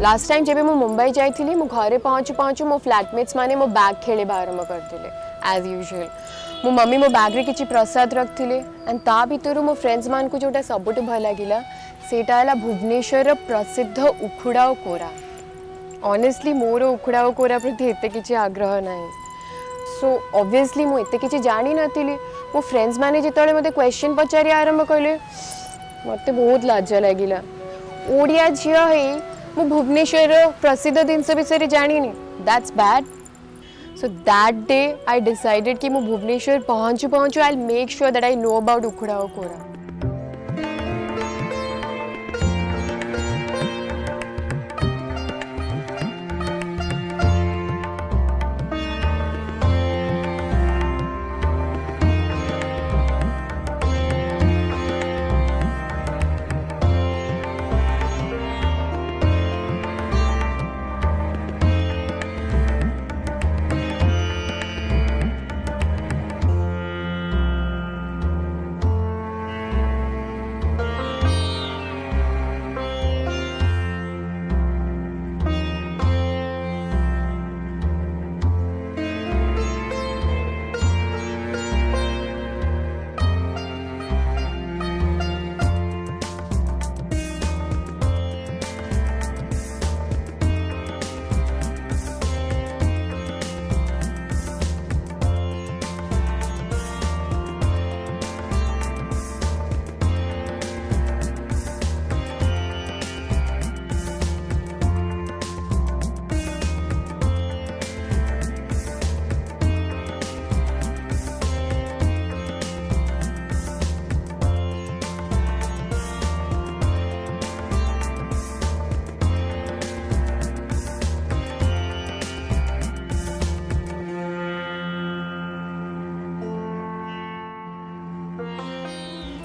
Last time जब मैं मुंबई जाइली मु घरे पहुँचु पहुँचु मो फ्लैटमेट्स माने मो बैग खेले आरंभ करते एज यूजुअल मो मम्मी मो बैग रे किछि प्रसाद रखते एंड ता भितर मो फ्रेंड्स मान को जोटा सबुठ भल लगिला सेटा है भुवनेश्वर प्रसिद्ध उखुड़ा और कोरा। ऑनेस्टली मोर उखुड़ा और कोरा प्रति एते किछि आग्रह नाही सो ऑब्वियसली मु एते किछि जानी नथिली मो फ्रेंड्स माने जेतले मते क्वेश्चन पचारि आरंभ कले मते बहुत लाज लागिला ओडिया झियो हे मु भुवनेश्वर प्रसिद्ध जिनस विषय जानी that's bad so that day I decided कि मु भुवनेश्वर पहुँचु पहुँचु I make sure that I know about ukhuda और कोरा।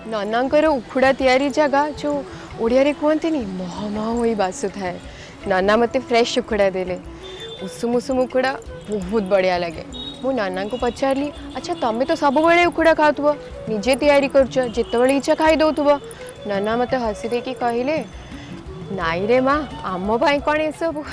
नानांकर उखुड़ा तैयारी जगह जो ओडिया रे कहते महमह हो बासु थाए नाना मते फ्रेश उखुड़ा देले उषुम उषुम उखुड़ा बहुत बढ़िया लगे मु नाना को पचारली अच्छा तमें तो सब बड़े उखुड़ा खाऊव निजे तैयारी करछ जिते इच्छा खाई दौथुव नाना मते हसी देकी कहले नाई रे माँ आम पाई कौन ए सब